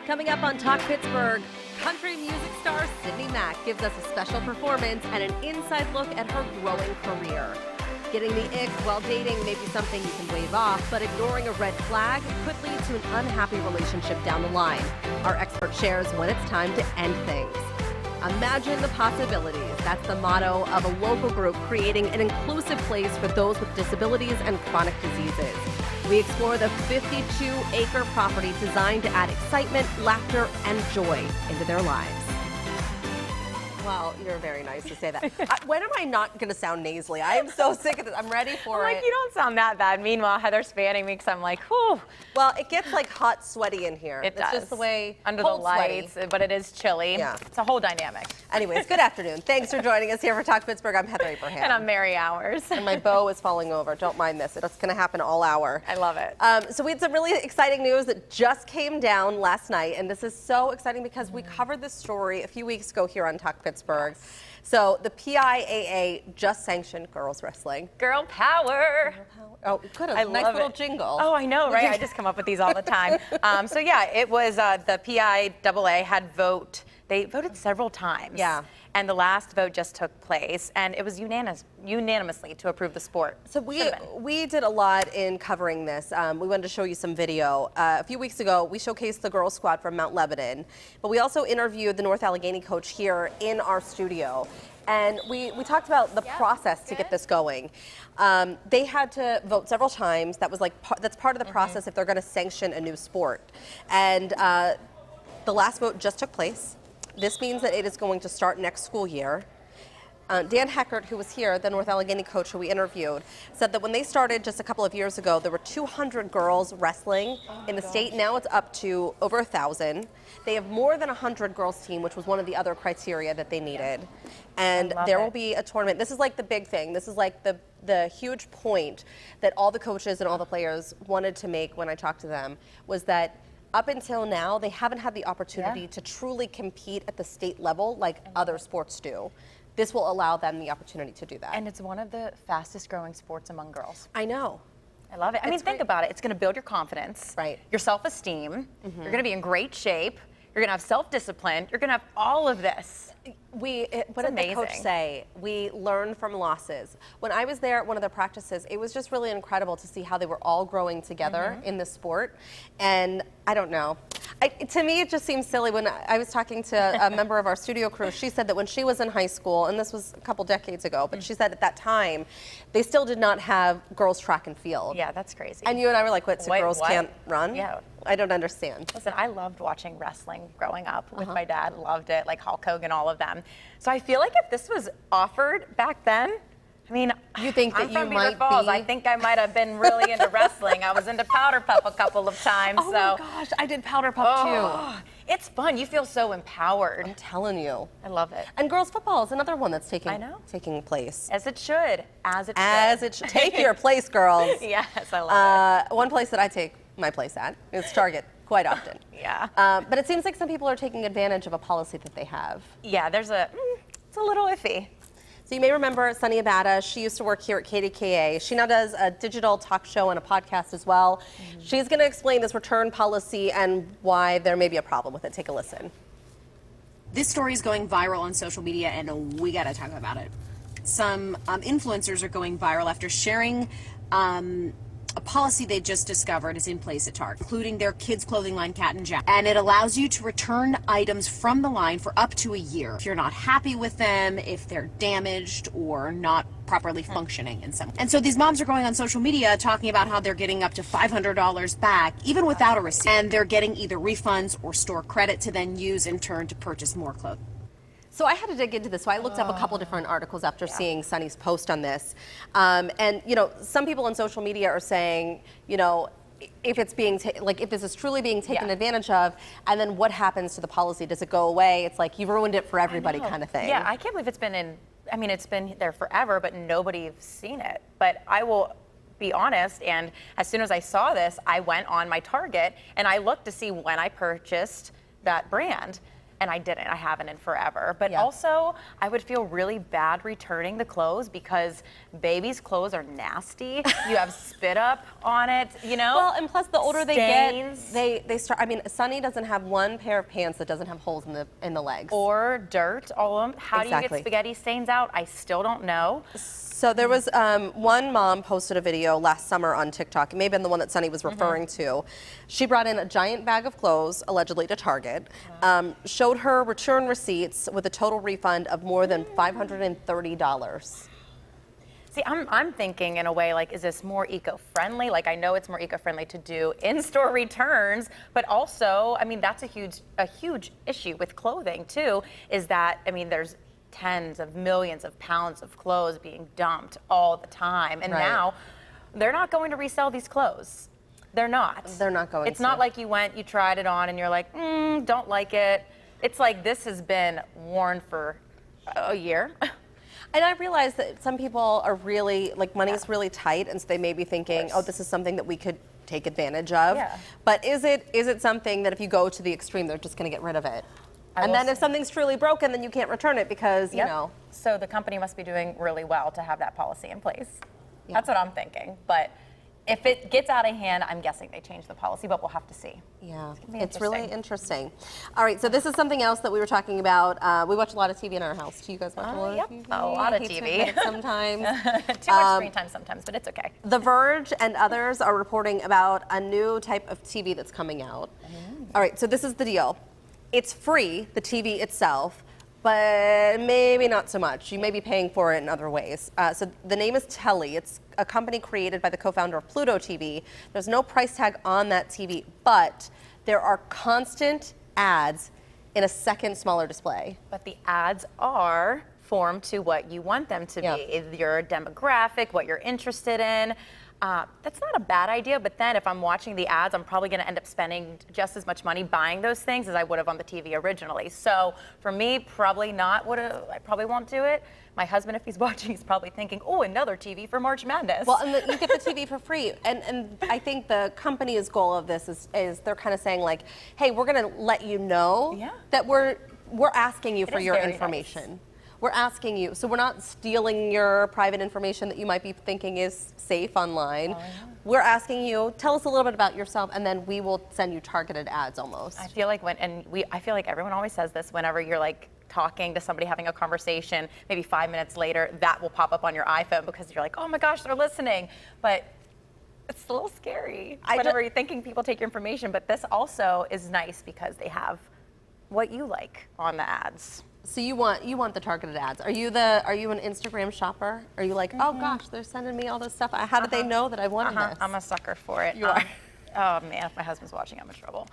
Coming up on Talk Pittsburgh, country music star Sydney Mack gives us a special performance and an inside look at her growing career. Getting the ick while dating may be something you can wave off, but ignoring a red flag could lead to an unhappy relationship down the line. Our expert shares when it's time to end things. Imagine the possibilities. That's the motto of a local group creating an inclusive place for those with disabilities and chronic diseases. We explore the 52-acre property designed to add excitement, laughter, and joy into their lives. Well, you're very nice to say that. When am I not going to sound nasally? I am so sick of this. I'm ready for it. Like, you don't sound that bad. Meanwhile, Heather's fanning me because I'm like, whew. Well, it gets like hot, sweaty in here. It's just the way under the lights, sweaty. But it is chilly. Yeah. It's a whole dynamic. Anyways, good afternoon. Thanks for joining us here for Talk Pittsburgh. I'm Heather Abraham. And I'm Mary Hours. And my bow is falling over. Don't mind this. It's going to happen all hour. I love it. So we had some really exciting news that just came down last night, and this is so exciting because we covered this story a few weeks ago here on Talk Pittsburgh. Yes. So the PIAA just sanctioned girls wrestling. Girl power. Oh, good. A nice little jingle. Oh, I know, right? I just come up with these all the time. So yeah, it was the PIAA had vote. They voted several times. Yeah. And the last vote just took place, and it was unanimously to approve the sport. So we did a lot in covering this. We wanted to show you some video. A few weeks ago, we showcased the girls squad from Mount Lebanon, but we also interviewed the North Allegheny coach here in our studio. And we talked about the process to get this going. They had to vote several times. That was that's part of the process if they're going to sanction a new sport. And the last vote just took place. This means that it is going to start next school year. Dan Heckert, who was here, the North Allegheny coach who we interviewed, said that when they started just a couple of years ago, there were 200 girls wrestling in the state. Now it's up to over 1,000. They have more than 100 girls team, which was one of the other criteria that they needed. And there will be a tournament. This is like the big thing. This is like the huge point that all the coaches and all the players wanted to make when I talked to them, was that up until now, they haven't had the opportunity to truly compete at the state level like other sports do. This will allow them the opportunity to do that. And it's one of the fastest growing sports among girls. I know. I love it. I mean, think about it. It's going to build your confidence, your self-esteem. You're going to be in great shape. You're going to have self-discipline. You're going to have all of this. What did the coach say? We learn from losses. When I was there at one of the practices, it was just really incredible to see how they were all growing together in the sport. And I don't know. To me, it just seems silly. When I was talking to a member of our studio crew, she said that when she was in high school, and this was a couple decades ago, but she said at that time, they still did not have girls track and field. Yeah, that's crazy. And you and I were like, what, so girls can't run? Yeah. I don't understand. Listen, I loved watching wrestling growing up with my dad. Loved it, like Hulk Hogan, all of them. So I feel like if this was offered back then, I mean, you think that I'm from you might Beaver Falls. be? I think I might have been really into wrestling. I was into Powder Puff a couple of times. Oh my gosh, I did Powder Puff too. It's fun. You feel so empowered. I'm telling you. I love it. And girls football is another one that's taking place. As it should. As it should. As it should. Take your place, girls. Yes, I love it. One place that I take my place at is Target quite often. Yeah. But it seems like some people are taking advantage of a policy that they have. Yeah, it's a little iffy. So you may remember Sunny Abada. She used to work here at KDKA. She now does a digital talk show and a podcast as well. She's going to explain this return policy and why there may be a problem with it. Take a listen. This story is going viral on social media, and we got to talk about it. Some influencers are going viral after sharing a policy they just discovered is in place at Target, including their kids' clothing line, Cat and Jack. And it allows you to return items from the line for up to a year. If you're not happy with them, if they're damaged or not properly functioning in some way. And so these moms are going on social media talking about how they're getting up to $500 back, even without a receipt. And they're getting either refunds or store credit to then use in turn to purchase more clothing. So I had to dig into this. So I looked up a couple different articles after seeing Sunny's post on this. And, you know, some people on social media are saying, you know, if it's being, if this is truly being taken advantage of, and then what happens to the policy? Does it go away? It's like you've ruined it for everybody kind of thing. Yeah, I can't believe it's been it's been there forever, but nobody's seen it. But I will be honest, and as soon as I saw this, I went on my Target and I looked to see when I purchased that brand. and I didn't. I haven't in forever. But Yeah. also, I would feel really bad returning the clothes because babies' clothes are nasty. You have spit up on it, you know? Well, and plus the older Stains. they get, they start. I mean, Sunny doesn't have one pair of pants that doesn't have holes in the legs. Or dirt, all of them. How do you Exactly. get spaghetti stains out? I still don't know. So there was one mom posted a video last summer on TikTok. It may have been the one that Sunny was referring to. She brought in a giant bag of clothes, allegedly to Target, showed her return receipts with a total refund of more than $530. See, I'm thinking in a way, like, is this more eco-friendly? Like, I know it's more eco-friendly to do in-store returns, but also, I mean, that's a huge issue with clothing too, is that, I mean, there's tens of millions of pounds of clothes being dumped all the time. And Right. now they're not going to resell these clothes. They're not. They're not going It's to. not like you went, you tried it on and you're like, don't like it. It's like this has been worn for a year. And I realize that some people are really, like, money's really tight, and so they may be thinking, oh, this is something that we could take advantage of. Yeah. But is it something that if you go to the extreme, they're just going to get rid of it? And then if something's truly broken, then you can't return it because, you know. So the company must be doing really well to have that policy in place. That's what I'm thinking. But if it gets out of hand, I'm guessing they change the policy, but we'll have to see. Yeah, be it's really interesting. All right, so this is something else that we were talking about. We watch a lot of TV in our house. Do you guys watch a lot of Yep, TV? a lot of I hate to TV. admit it sometimes. Too much screen time sometimes, but it's okay. The Verge and others are reporting about a new type of TV that's coming out. All right, so this is the deal. It's free, the TV itself, but maybe not so much. You may be paying for it in other ways. So the name is Telly. It's a company created by the co-founder of Pluto TV. There's no price tag on that TV, but there are constant ads in a second smaller display. But the ads are formed to what you want them to be, your demographic, what you're interested in. That's not a bad idea, but then if I'm watching the ads, I'm probably going to end up spending just as much money buying those things as I would have on the TV originally. So for me, probably not. I probably won't do it. My husband, if he's watching, he's probably thinking, oh, another TV for March Madness. Well, and you get the TV for free. And I think the company's goal of this is they're kind of saying, like, hey, we're going to let you know that we're asking you for your information. Nice. We're asking you, so we're not stealing your private information that you might be thinking is safe online. We're asking you, tell us a little bit about yourself, and then we will send you targeted ads almost. I feel like I feel like everyone always says this whenever you're like talking to somebody, having a conversation, maybe 5 minutes later, that will pop up on your iPhone because you're like, oh my gosh, they're listening. But it's a little scary whenever you're thinking people take your information, but this also is nice because they have what you like on the ads. So you want the targeted ads. Are you an Instagram shopper? Are you like, oh gosh, they're sending me all this stuff. How did they know that I wanted this? I'm a sucker for it. You are. Oh man, if my husband's watching, I'm in trouble.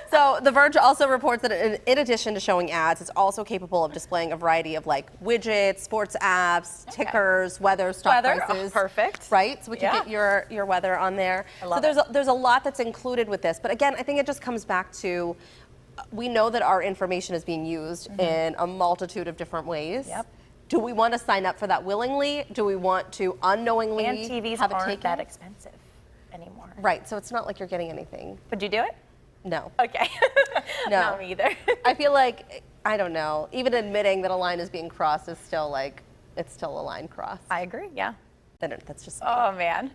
So The Verge also reports that in addition to showing ads, it's also capable of displaying a variety of like widgets, sports apps, tickers, weather, stock prices. Perfect. Right? So we can get your weather on there. I love so there's a lot that's included with this. But again, I think it just comes back to we know that our information is being used in a multitude of different ways. Yep. Do we want to sign up for that willingly? Do we want to unknowingly And TVs have it aren't taken? that expensive anymore. Right. So it's not like you're getting anything. Would you do it? No. Okay. No. Not me either. I feel like, I don't know, even admitting that a line is being crossed is still like, it's still a line crossed. I agree, yeah. Then that's just. Oh man.